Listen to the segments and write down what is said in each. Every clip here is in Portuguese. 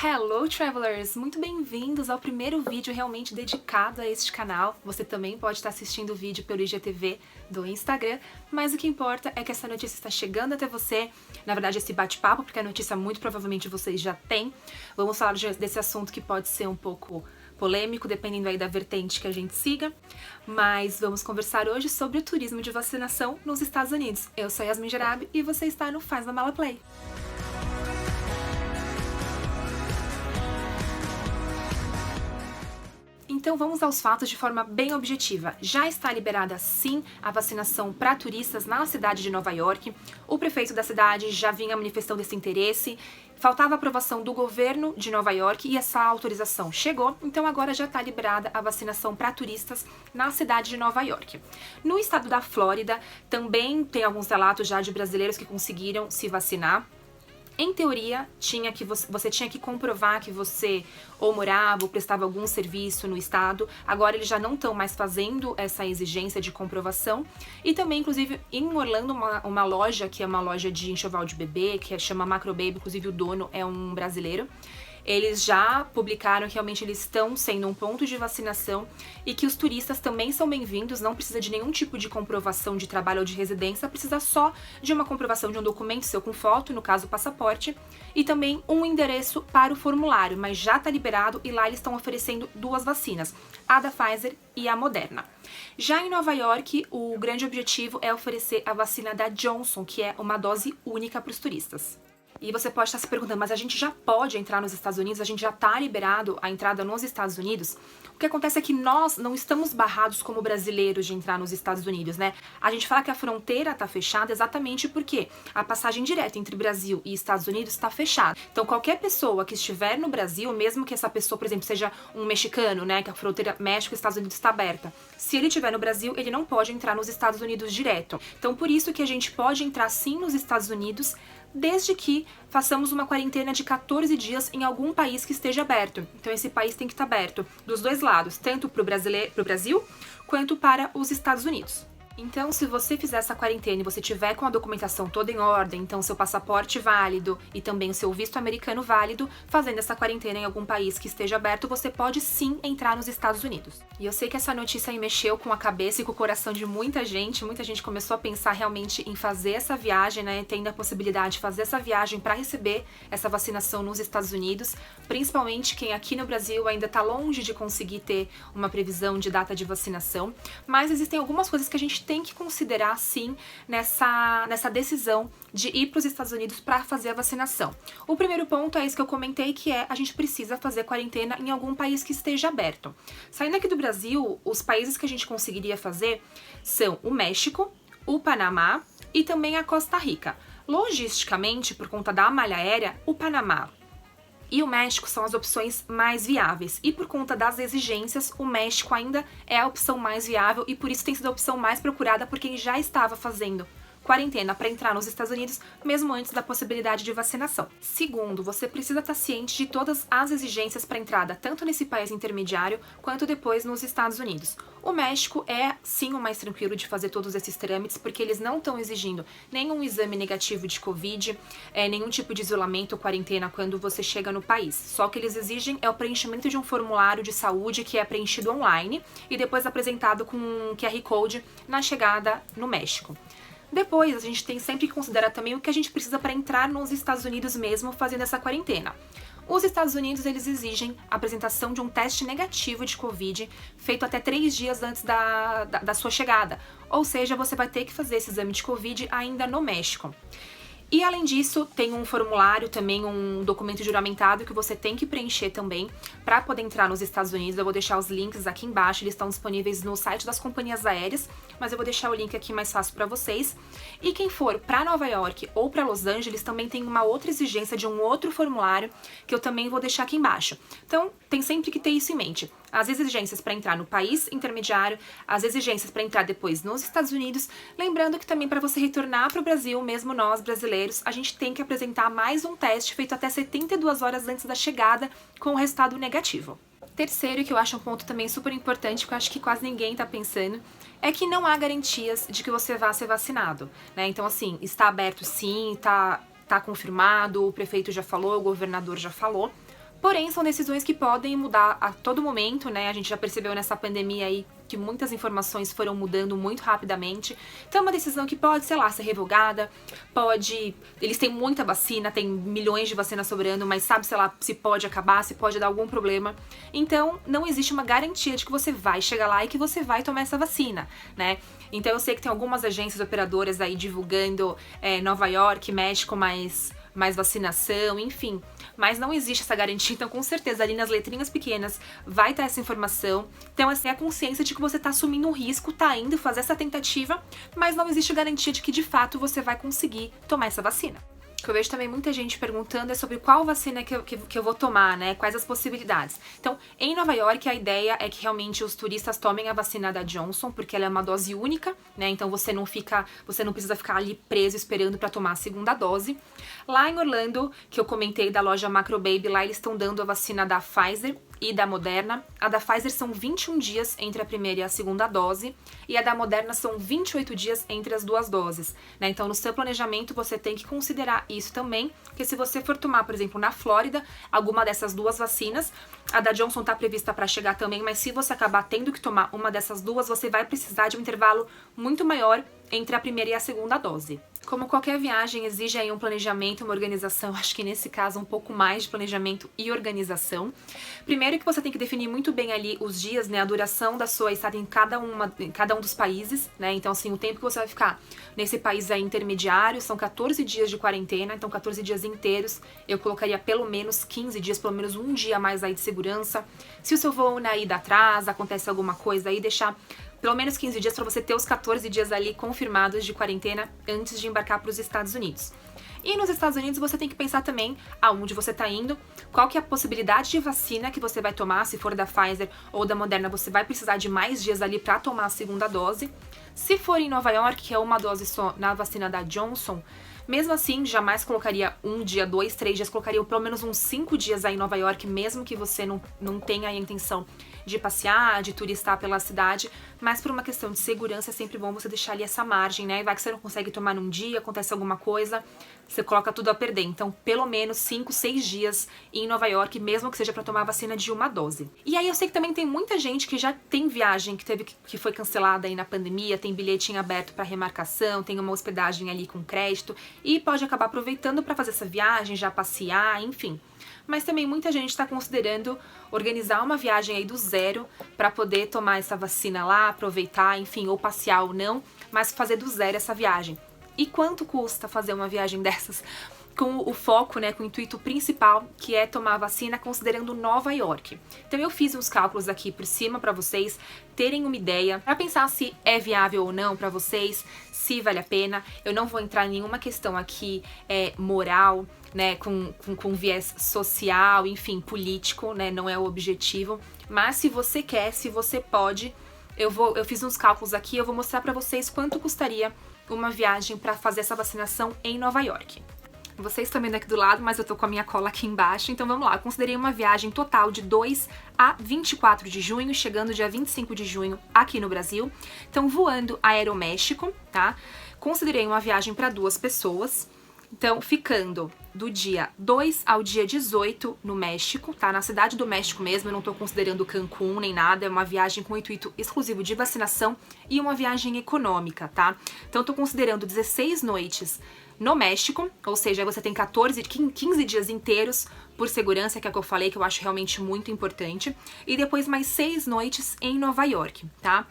Hello Travelers! Muito bem-vindos ao primeiro vídeo realmente dedicado a este canal. Você também pode estar assistindo o vídeo pelo IGTV do Instagram, mas o que importa é que essa notícia está chegando até você, na verdade esse bate-papo, porque a notícia muito provavelmente vocês já têm. Vamos falar desse assunto que pode ser um pouco polêmico, dependendo aí da vertente que a gente siga, mas vamos conversar hoje sobre o turismo de vacinação nos Estados Unidos. Eu sou Yasmin Jarabi e você está no Faz da Mala Play. Então vamos aos fatos de forma bem objetiva. Já está liberada sim a vacinação para turistas na cidade de Nova York. O prefeito da cidade já vinha manifestando esse interesse. Faltava a aprovação do governo de Nova York e essa autorização chegou, então agora já está liberada a vacinação para turistas na cidade de Nova York. No estado da Flórida também tem alguns relatos já de brasileiros que conseguiram se vacinar. Em teoria, você tinha que comprovar que você ou morava ou prestava algum serviço no estado. Agora eles já não estão mais fazendo essa exigência de comprovação. E também, inclusive, em Orlando, uma loja, que é uma loja de enxoval de bebê, que chama Macro Baby, inclusive o dono é um brasileiro. Eles já publicaram que realmente eles estão sendo um ponto de vacinação e que os turistas também são bem-vindos, não precisa de nenhum tipo de comprovação de trabalho ou de residência, precisa só de uma comprovação de um documento seu com foto, no caso o passaporte, e também um endereço para o formulário, mas já está liberado e lá eles estão oferecendo duas vacinas, a da Pfizer e a Moderna. Já em Nova York, o grande objetivo é oferecer a vacina da Johnson, que é uma dose única para os turistas. E você pode estar se perguntando, mas a gente já pode entrar nos Estados Unidos? A gente já está liberado a entrada nos Estados Unidos? O que acontece é que nós não estamos barrados como brasileiros de entrar nos Estados Unidos, né? A gente fala que a fronteira está fechada exatamente porque a passagem direta entre Brasil e Estados Unidos está fechada. Então qualquer pessoa que estiver no Brasil, mesmo que essa pessoa, por exemplo, seja um mexicano, né, que a fronteira México e Estados Unidos está aberta, se ele estiver no Brasil, ele não pode entrar nos Estados Unidos direto. Então por isso que a gente pode entrar sim nos Estados Unidos, desde que façamos uma quarentena de 14 dias em algum país que esteja aberto. Então esse país tem que estar aberto dos dois lados, tanto para o Brasil quanto para os Estados Unidos. Então, se você fizer essa quarentena e você tiver com a documentação toda em ordem, então seu passaporte válido e também o seu visto americano válido, fazendo essa quarentena em algum país que esteja aberto, você pode sim entrar nos Estados Unidos. E eu sei que essa notícia aí mexeu com a cabeça e com o coração de muita gente começou a pensar realmente em fazer essa viagem, né, tendo a possibilidade de fazer essa viagem para receber essa vacinação nos Estados Unidos, principalmente quem aqui no Brasil ainda está longe de conseguir ter uma previsão de data de vacinação, mas existem algumas coisas que a gente tem que considerar sim nessa decisão de ir para os Estados Unidos para fazer a vacinação. O primeiro ponto é isso que eu comentei, que é a gente precisa fazer quarentena em algum país que esteja aberto. Saindo aqui do Brasil, os países que a gente conseguiria fazer são o México, o Panamá e também a Costa Rica. Logisticamente, por conta da malha aérea, o Panamá e o México são as opções mais viáveis. E por conta das exigências, o México ainda é a opção mais viável e por isso tem sido a opção mais procurada por quem já estava fazendo quarentena para entrar nos Estados Unidos, mesmo antes da possibilidade de vacinação. Segundo, você precisa estar ciente de todas as exigências para entrada, tanto nesse país intermediário, quanto depois nos Estados Unidos. O México é, sim, o mais tranquilo de fazer todos esses trâmites, porque eles não estão exigindo nenhum exame negativo de Covid, nenhum tipo de isolamento ou quarentena quando você chega no país. Só o que eles exigem é o preenchimento de um formulário de saúde que é preenchido online e depois apresentado com um QR Code na chegada no México. Depois, a gente tem sempre que considerar também o que a gente precisa para entrar nos Estados Unidos mesmo fazendo essa quarentena. Os Estados Unidos, eles exigem a apresentação de um teste negativo de Covid feito até 3 dias antes da sua chegada. Ou seja, você vai ter que fazer esse exame de Covid ainda no México. E além disso, tem um formulário também, um documento juramentado que você tem que preencher também para poder entrar nos Estados Unidos. Eu vou deixar os links aqui embaixo, eles estão disponíveis no site das companhias aéreas, mas eu vou deixar o link aqui mais fácil para vocês. E quem for para Nova York ou para Los Angeles também tem uma outra exigência de um outro formulário que eu também vou deixar aqui embaixo. Então, tem sempre que ter isso em mente. As exigências para entrar no país intermediário, as exigências para entrar depois nos Estados Unidos, lembrando que também para você retornar para o Brasil, mesmo nós brasileiros, a gente tem que apresentar mais um teste feito até 72 horas antes da chegada com o resultado negativo. Terceiro, que eu acho um ponto também super importante, que eu acho que quase ninguém tá pensando, é que não há garantias de que você vá ser vacinado, né? Então, assim, está aberto sim, tá confirmado, o prefeito já falou, o governador já falou, Porém, são decisões que podem mudar a todo momento, né? A gente já percebeu nessa pandemia aí que muitas informações foram mudando muito rapidamente. Então é uma decisão que pode, sei lá, ser revogada, pode... Eles têm muita vacina, tem milhões de vacinas sobrando, mas sabe, sei lá, se pode acabar, se pode dar algum problema. Então não existe uma garantia de que você vai chegar lá e que você vai tomar essa vacina, né? Então eu sei que tem algumas agências operadoras aí divulgando Nova York, México, mais vacinação, enfim. Mas não existe essa garantia, então com certeza ali nas letrinhas pequenas vai estar essa informação. Então assim, a consciência de que você tá assumindo um risco, tá indo fazer essa tentativa, mas não existe garantia de que de fato você vai conseguir tomar essa vacina. O que eu vejo também muita gente perguntando é sobre qual vacina que eu vou tomar, né? Quais as possibilidades. Então, em Nova York, a ideia é que realmente os turistas tomem a vacina da Johnson, porque ela é uma dose única, né? Então você não precisa ficar ali preso esperando para tomar a segunda dose. Lá em Orlando, que eu comentei da loja Macro Baby, lá eles estão dando a vacina da Pfizer e da Moderna. A da Pfizer são 21 dias entre a primeira e a segunda dose, e a da Moderna são 28 dias entre as duas doses, né? Então, no seu planejamento, você tem que considerar isso também, porque se você for tomar, por exemplo, na Flórida, alguma dessas duas vacinas, a da Johnson tá prevista para chegar também, mas se você acabar tendo que tomar uma dessas duas, você vai precisar de um intervalo muito maior entre a primeira e a segunda dose. Como qualquer viagem exige aí um planejamento, uma organização, acho que nesse caso um pouco mais de planejamento e organização. Primeiro que você tem que definir muito bem ali os dias, né, a duração da sua estada em cada um dos países, né, então assim, o tempo que você vai ficar nesse país aí intermediário são 14 dias de quarentena, então 14 dias inteiros, eu colocaria pelo menos 15 dias, pelo menos um dia a mais aí de segurança. Se o seu voo na ida atrasa, acontece alguma coisa aí, deixar pelo menos 15 dias para você ter os 14 dias ali confirmados de quarentena antes de embarcar para os Estados Unidos. E nos Estados Unidos você tem que pensar também aonde você está indo, qual que é a possibilidade de vacina que você vai tomar, se for da Pfizer ou da Moderna, você vai precisar de mais dias ali para tomar a segunda dose. Se for em Nova York, que é uma dose só na vacina da Johnson, mesmo assim, jamais colocaria um dia, 2, 3 dias, colocaria pelo menos uns 5 dias aí em Nova York, mesmo que você não tenha a intenção de passear, de turistar pela cidade, mas por uma questão de segurança é sempre bom você deixar ali essa margem, né? Vai que você não consegue tomar num dia, acontece alguma coisa, você coloca tudo a perder. Então, pelo menos 5, 6 dias em Nova York, mesmo que seja para tomar a vacina de uma dose. E aí eu sei que também tem muita gente que já tem viagem que foi cancelada aí na pandemia, tem bilhete em aberto para remarcação, tem uma hospedagem ali com crédito e pode acabar aproveitando para fazer essa viagem, já passear, enfim. Mas também muita gente está considerando organizar uma viagem aí do zero para poder tomar essa vacina lá, aproveitar, enfim, ou passear ou não, mas fazer do zero essa viagem. E quanto custa fazer uma viagem dessas com o foco, né, com o intuito principal, que é tomar a vacina, considerando Nova York? Então eu fiz uns cálculos aqui por cima para vocês terem uma ideia, para pensar se é viável ou não para vocês, se vale a pena. Eu não vou entrar em nenhuma questão aqui moral, né, com viés social, enfim, político, né, não é o objetivo. Mas se você quer, se você pode, eu fiz uns cálculos aqui, eu vou mostrar para vocês quanto custaria uma viagem para fazer essa vacinação em Nova York. Vocês estão vendo aqui do lado, mas eu tô com a minha cola aqui embaixo, então vamos lá. Eu considerei uma viagem total de 2 a 24 de junho, chegando dia 25 de junho aqui no Brasil. Então, voando Aeroméxico, tá? Considerei uma viagem para 2 pessoas. Então, ficando do dia 2 ao dia 18 no México, tá? Na cidade do México mesmo, eu não tô considerando Cancún nem nada, é uma viagem com intuito exclusivo de vacinação e uma viagem econômica, tá? Então, eu tô considerando 16 noites no México, ou seja, você tem 15 dias inteiros por segurança, que é o que eu falei, que eu acho realmente muito importante, e depois mais 6 noites em Nova York, tá?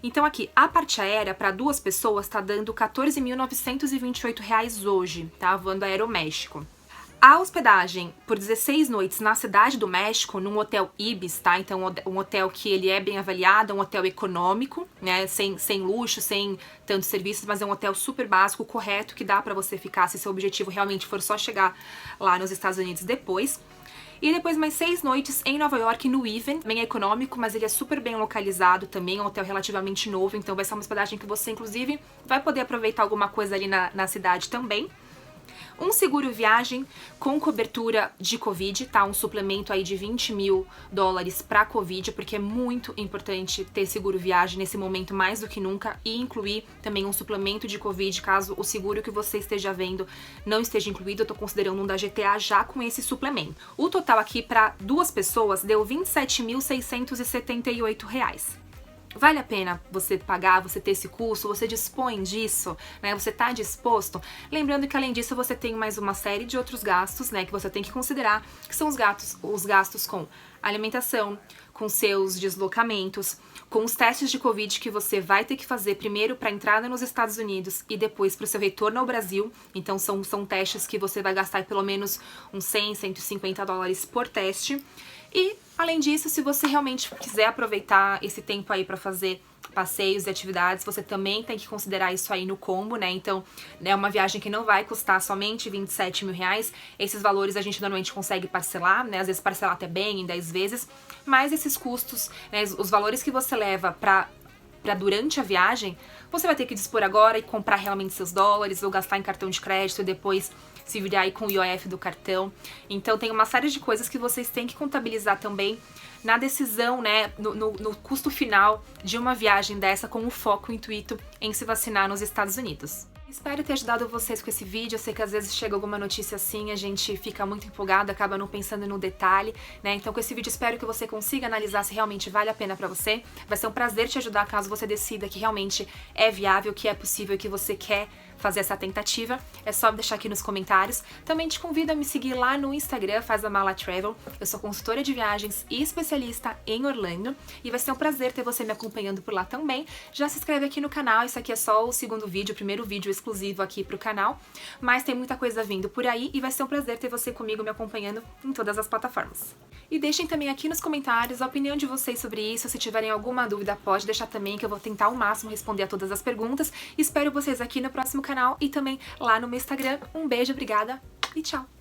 Então aqui, a parte aérea para 2 pessoas tá dando R$ 14.928 hoje, tá? Voando Aeroméxico. A hospedagem por 16 noites na cidade do México, num hotel Ibis, tá? Então um hotel que ele é bem avaliado, um hotel econômico, né? Sem luxo, sem tantos serviços, mas é um hotel super básico, correto, que dá pra você ficar se seu objetivo realmente for só chegar lá nos Estados Unidos depois. E depois mais 6 noites em Nova York, no Even, bem econômico, mas ele é super bem localizado também, é um hotel relativamente novo, então vai ser uma hospedagem que você, inclusive, vai poder aproveitar alguma coisa ali na cidade também. Um seguro viagem com cobertura de Covid, tá? Um suplemento aí de $20 mil para Covid, porque é muito importante ter seguro viagem nesse momento mais do que nunca, e incluir também um suplemento de Covid, caso o seguro que você esteja vendo não esteja incluído. Eu tô considerando um da GTA já com esse suplemento. O total aqui para 2 pessoas deu R$ 27.678. Vale a pena você pagar, você ter esse custo, você dispõe disso, né? Você tá disposto? Lembrando que além disso você tem mais uma série de outros gastos, né, que você tem que considerar, que são os gastos com alimentação, com seus deslocamentos, com os testes de Covid que você vai ter que fazer primeiro para entrada nos Estados Unidos e depois para o seu retorno ao Brasil. Então são testes que você vai gastar pelo menos uns $100, $150 por teste. E, além disso, se você realmente quiser aproveitar esse tempo aí para fazer passeios e atividades, você também tem que considerar isso aí no combo, né? Então, é uma viagem que não vai custar somente R$27 mil. Esses valores a gente normalmente consegue parcelar, né? Às vezes parcelar até bem em 10 vezes, mas esses custos, né, os valores que você leva para durante a viagem, você vai ter que dispor agora e comprar realmente seus dólares ou gastar em cartão de crédito e depois se virar aí com o IOF do cartão. Então tem uma série de coisas que vocês têm que contabilizar também na decisão, né, no custo final de uma viagem dessa, com o foco, o intuito em se vacinar nos Estados Unidos. Espero ter ajudado vocês com esse vídeo. Eu sei que às vezes chega alguma notícia assim, a gente fica muito empolgado, acaba não pensando no detalhe, né? Então com esse vídeo espero que você consiga analisar se realmente vale a pena pra você. Vai ser um prazer te ajudar caso você decida que realmente é viável, que é possível e que você quer fazer essa tentativa. É só deixar aqui nos comentários. Também te convido a me seguir lá no Instagram, Faz a Mala Travel. Eu sou consultora de viagens e especialista em Orlando e vai ser um prazer ter você me acompanhando por lá também. Já se inscreve aqui no canal, isso aqui é só o segundo vídeo, o primeiro vídeo exclusivo aqui pro canal, mas tem muita coisa vindo por aí e vai ser um prazer ter você comigo me acompanhando em todas as plataformas. E deixem também aqui nos comentários a opinião de vocês sobre isso. Se tiverem alguma dúvida, pode deixar também, que eu vou tentar ao máximo responder a todas as perguntas. Espero vocês aqui no próximo canal e também lá no meu Instagram. Um beijo, obrigada e tchau!